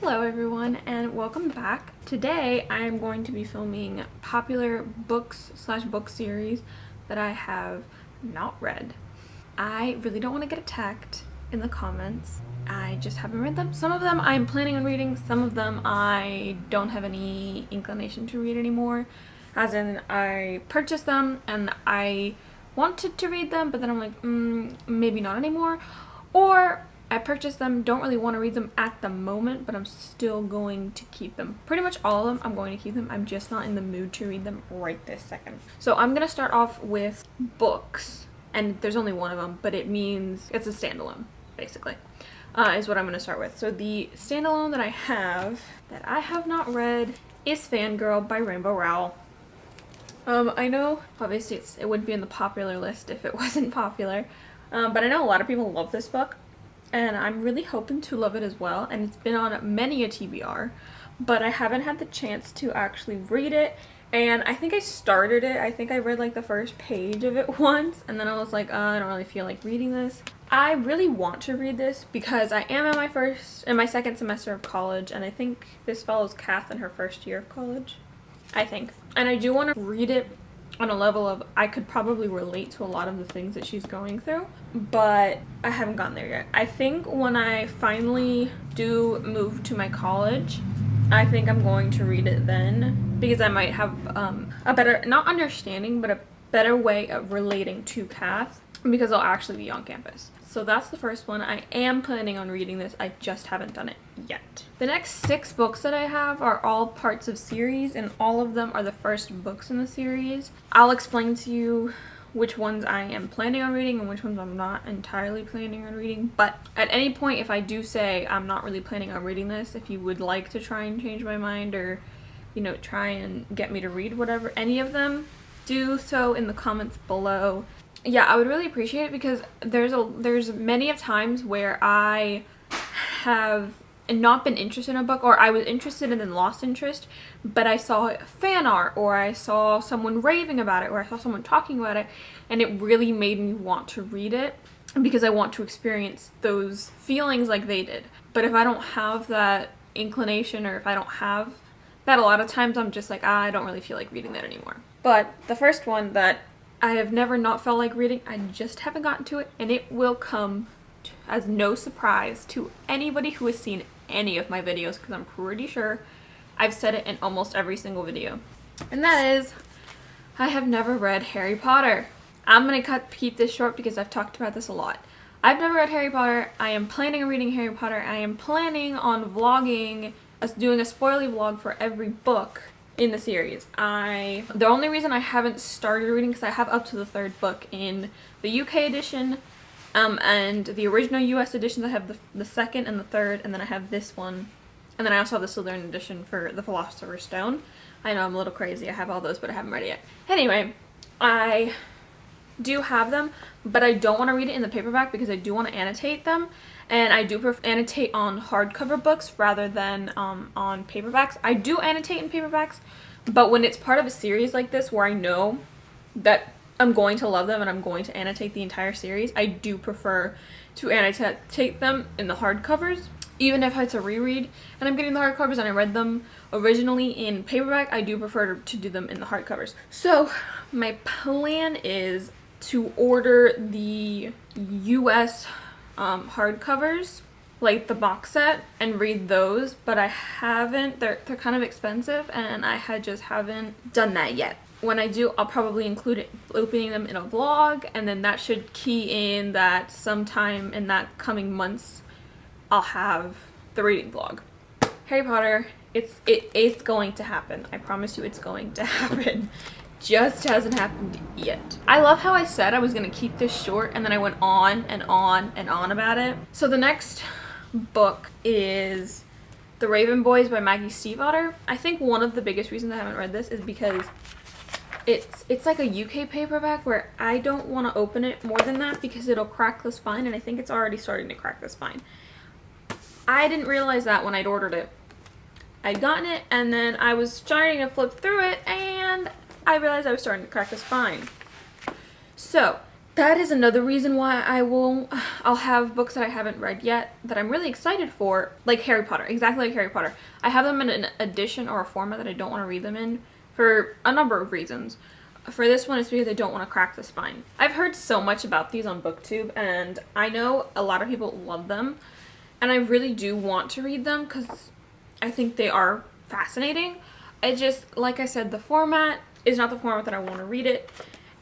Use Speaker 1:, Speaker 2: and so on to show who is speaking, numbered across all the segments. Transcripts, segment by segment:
Speaker 1: Hello everyone and welcome back. Today I am going to be filming popular books / book series that I have not read. I really don't want to get attacked in the comments. I just haven't read them. Some of them I'm planning on reading, some of them I don't have any inclination to read anymore. As in, I purchased them and I wanted to read them, but then I'm like, maybe not anymore. Or I purchased them, don't really want to read them at the moment, but I'm still going to keep them. Pretty much all of them, I'm going to keep them. I'm just not in the mood to read them right this second. So I'm going to start off with books. And there's only one of them, but it means it's a standalone, basically, is what I'm going to start with. So the standalone that I have not read, is Fangirl by Rainbow Rowell. I know, obviously it wouldn't be in the popular list if it wasn't popular, but I know a lot of people love this book. And I'm really hoping to love it as well, and it's been on many a TBR, but I haven't had the chance to actually read it, and I think I started it. I think I read like the first page of it once, and then I was like, I don't really feel like reading this. I really want to read this because I am in my second semester of college, and I think this follows Kath in her first year of college, I think. And I do want to read it on a level of I could probably relate to a lot of the things that she's going through, but I haven't gotten there yet. I think when I finally do move to my college, I think I'm going to read it then, because I might have a better, not understanding, but a better way of relating to Kath, because I'll actually be on campus. So that's the first one. I am planning on reading this. I just haven't done it yet. The next 6 books that I have are all parts of series, and all of them are the first books in the series. I'll explain to you which ones I am planning on reading and which ones I'm not entirely planning on reading. But at any point, if I do say I'm not really planning on reading this, if you would like to try and change my mind or, try and get me to read whatever, any of them, do so in the comments below. Yeah, I would really appreciate it, because there's many of times where I have not been interested in a book, or I was interested and then lost interest, but I saw fan art, or I saw someone raving about it, or I saw someone talking about it, and it really made me want to read it because I want to experience those feelings like they did. But if I don't have that inclination, or if I don't have that, a lot of times I'm just like, I don't really feel like reading that anymore. But the first one that I have never not felt like reading, I just haven't gotten to it, and it will come as no surprise to anybody who has seen any of my videos, because I'm pretty sure I've said it in almost every single video. And that is, I have never read Harry Potter. I'm gonna keep this short because I've talked about this a lot. I've never read Harry Potter. I am planning on reading Harry Potter. I am planning on vlogging, doing a spoiler vlog for every book in the series. The only reason I haven't started reading, because I have up to the 3rd book in the UK edition, and the original US editions. I have the 2nd and the 3rd, and then I have this one, and then I also have the Slytherin edition for the Philosopher's Stone. I know I'm a little crazy, I have all those, but I haven't read it yet. Anyway, I do have them, but I don't want to read it in the paperback because I do want to annotate them, and I do prefer annotate on hardcover books rather than on paperbacks. I do annotate in paperbacks, but when it's part of a series like this where I know that I'm going to love them and I'm going to annotate the entire series, I do prefer to annotate them in the hardcovers. Even if it's a reread and I'm getting the hardcovers and I read them originally in paperback, I do prefer to do them in the hardcovers. So my plan is to order the US hardcovers, like the box set, and read those, but I haven't. They're kind of expensive, and I just haven't done that yet. When I do, I'll probably include opening them in a vlog, and then that should key in that sometime in that coming months I'll have the reading vlog. Harry Potter, it's going to happen. I promise you it's going to happen. Just hasn't happened yet. I love how I said I was gonna keep this short, and then I went on and on and on about it. So the next book is The Raven Boys by Maggie Stiefvater. I think one of the biggest reasons I haven't read this is because it's like a UK paperback where I don't want to open it more than that because it'll crack the spine, and I think it's already starting to crack the spine. I didn't realize that when I'd ordered it. I'd gotten it, and then I was starting to flip through it, and I realized I was starting to crack the spine. So that is another reason why I'll have books that I haven't read yet that I'm really excited for, like Harry Potter, exactly like Harry Potter. I have them in an edition or a format that I don't want to read them in for a number of reasons. For this one, it's because I don't want to crack the spine. I've heard so much about these on BookTube, and I know a lot of people love them, and I really do want to read them because I think they are fascinating. I just, like I said, the format is not the format that I want to read it,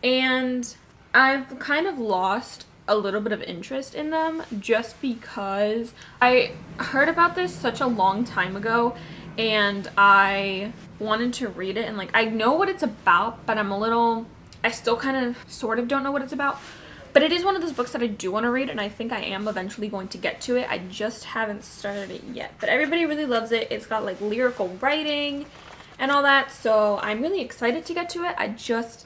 Speaker 1: and I've kind of lost a little bit of interest in them just because I heard about this such a long time ago, and I wanted to read it, and like I know what it's about, but I still kind of sort of don't know what it's about. But it is one of those books that I do want to read, and I think I am eventually going to get to it. I just haven't started it yet. But everybody really loves it. It's got like lyrical writing and all that, so I'm really excited to get to it. I just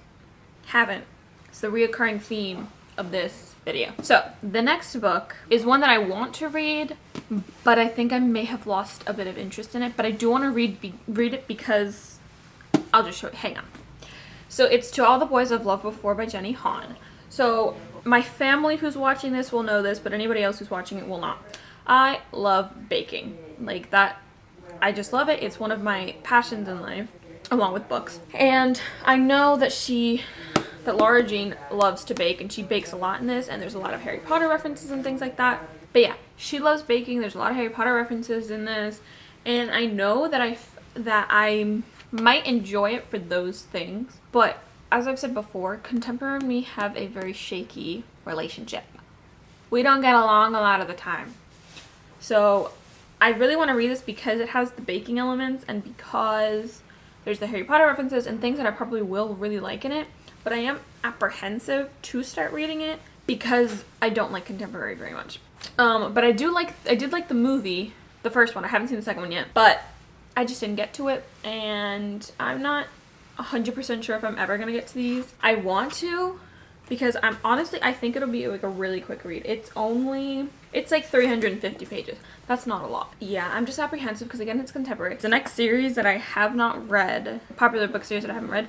Speaker 1: haven't. It's the reoccurring theme of this video. So the next book is one that I want to read, but I think I may have lost a bit of interest in it. But I do want to read it because I'll just show it. Hang on. So it's To All the Boys I've Loved Before by Jenny Han. So my family who's watching this will know this, but anybody else who's watching it will not. I love baking. Like that, I just love it. It's one of my passions in life, along with books. And I know that Laura Jean loves to bake, and she bakes a lot in this, and there's a lot of Harry Potter references and things like that. But yeah, she loves baking. There's a lot of Harry Potter references in this, and I know that I might enjoy it for those things. But as I've said before, Contemporary and me have a very shaky relationship. We don't get along a lot of the time. So I really want to read this because it has the baking elements, and because there's the Harry Potter references and things that I probably will really like in it. But I am apprehensive to start reading it because I don't like Contemporary very much. But I did like the movie, the first one. I haven't seen the second one yet, but I just didn't get to it, and I'm not 100% sure if I'm ever gonna get to these. I want to, because I think it'll be like a really quick read. It's like 350 pages. That's not a lot. Yeah, I'm just apprehensive because again, it's contemporary. The next series that I have not read, popular book series that I haven't read,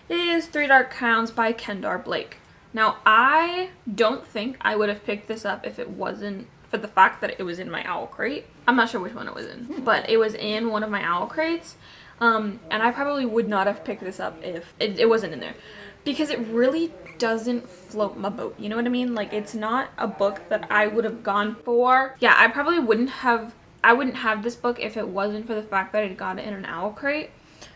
Speaker 1: is Three Dark Crowns by Kendare Blake. Now, I don't think I would have picked this up if it wasn't for the fact that it was in my owl crate. I'm not sure which one it was in, but it was in one of my owl crates. And I probably would not have picked this up if it wasn't in there, because it really doesn't float my boat. You know what I mean? Like, it's not a book that I would have gone for. Yeah, I wouldn't have this book if it wasn't for the fact that I got it in an owl crate.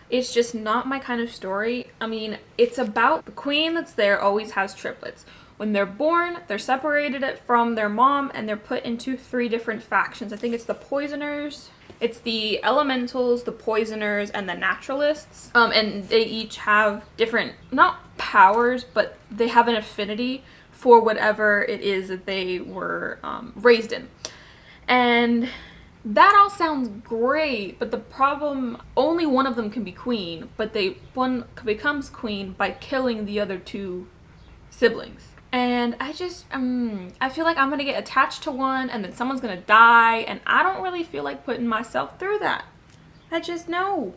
Speaker 1: It's just not my kind of story. I mean, it's about the queen that's there always has triplets. When they're born, they're separated from their mom, and they're put into 3 different factions. I think it's the Poisoners, it's the Elementals, the Poisoners, and the Naturalists. And they each have different, not powers, but they have an affinity for whatever it is that they were raised in. And that all sounds great, but the problem, only one of them can be queen, but one becomes queen by killing the other 2 siblings. And I just, I feel like I'm gonna get attached to one, and then someone's gonna die, and I don't really feel like putting myself through that. No,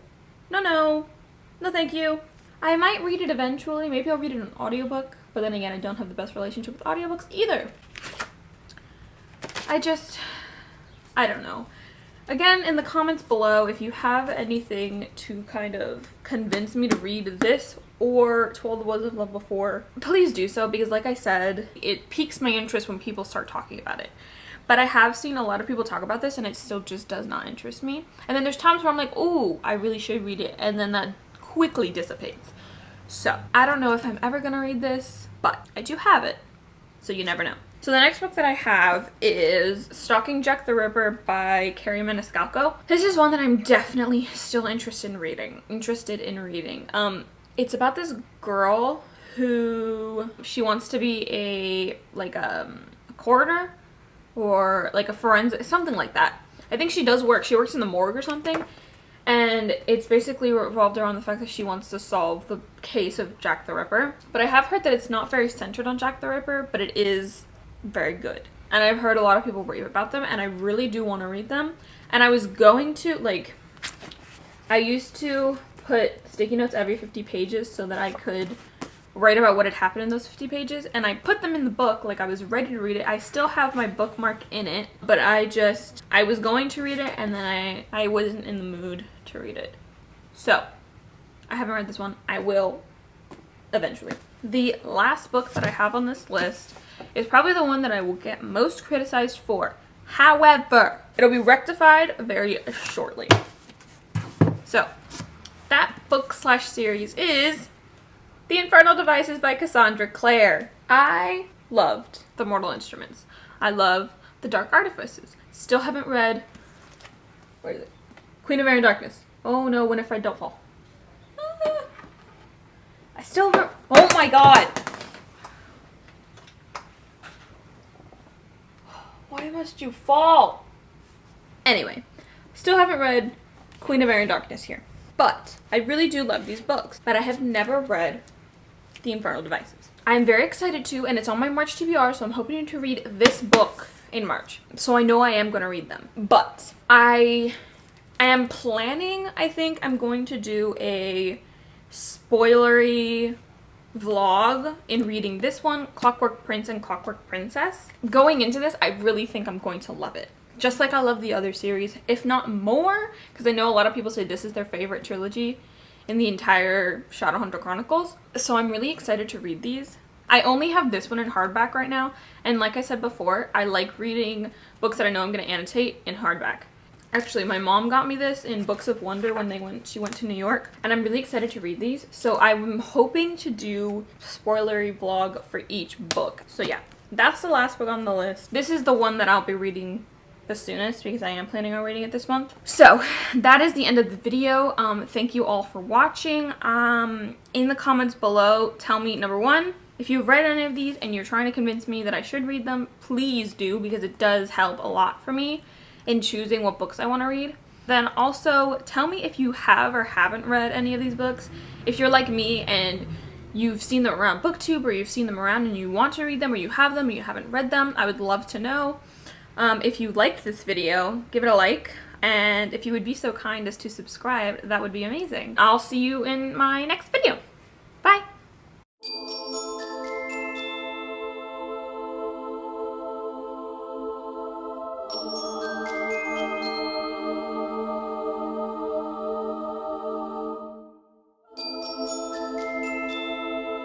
Speaker 1: thank you. I might read it eventually. Maybe I'll read it in an audiobook, but then again, I don't have the best relationship with audiobooks either. I don't know. Again, in the comments below, if you have anything to kind of convince me to read this or To All the Boys I've Loved Before, please do so, because like I said, it piques my interest when people start talking about it. But I have seen a lot of people talk about this, and it still just does not interest me. And then there's times where I'm like, oh, I really should read it, and then that quickly dissipates. So, I don't know if I'm ever gonna read this, but I do have it, so you never know. So the next book that I have is Stalking Jack the Ripper by Kerri Maniscalco. This is one that I'm definitely still interested in reading. It's about this girl who she wants to be a coroner or like a forensic, something like that. I think she works in the morgue or something. And it's basically revolved around the fact that she wants to solve the case of Jack the Ripper. But I have heard that it's not very centered on Jack the Ripper, but it is very good. And I've heard a lot of people rave about them, and I really do want to read them. And I was going to, I used to put sticky notes every 50 pages so that I could write about what had happened in those 50 pages, and I put them in the book, like I was ready to read it. I still have my bookmark in it, but I was going to read it, and then I wasn't in the mood to read it. So, I haven't read this one. I will eventually. The last book that I have on this list is probably the one that I will get most criticized for. However, it'll be rectified very shortly. So, that book/series is The Infernal Devices by Cassandra Clare. I loved The Mortal Instruments. I love The Dark Artifices. Still haven't read, where is it? Queen of Air and Darkness. Oh no, Winifred, don't fall. I still haven't, oh my god! Why must you fall? Anyway, still haven't read Queen of Air and Darkness here. But I really do love these books, but I have never read The Infernal Devices. I'm very excited to, and it's on my March TBR, so I'm hoping to read this book in March. So I know I am going to read them. But I am planning, I think I'm going to do a spoilery vlog in reading this one, Clockwork Prince and Clockwork Princess. Going into this, I really think I'm going to love it. Just like I love the other series, if not more, because I know a lot of people say this is their favorite trilogy in the entire Shadowhunter Chronicles. So I'm really excited to read these. I only have this one in hardback right now, and like I said before, I like reading books that I know I'm going to annotate in hardback. Actually, my mom got me this in Books of Wonder when she went to New York, and I'm really excited to read these. So I'm hoping to do a spoilery vlog for each book. So yeah, that's the last book on the list. This is the one that I'll be reading the soonest because I am planning on reading it this month. So that is the end of the video. Thank you all for watching. In the comments below, tell me, number one, if you've read any of these and you're trying to convince me that I should read them, please do, because it does help a lot for me in choosing what books I want to read. Then also tell me if you have or haven't read any of these books. If you're like me and you've seen them around BookTube, or you've seen them around and you want to read them, or you have them and you haven't read them, I would love to know. If you liked this video, give it a like, and if you would be so kind as to subscribe, that would be amazing. I'll see you in my next video.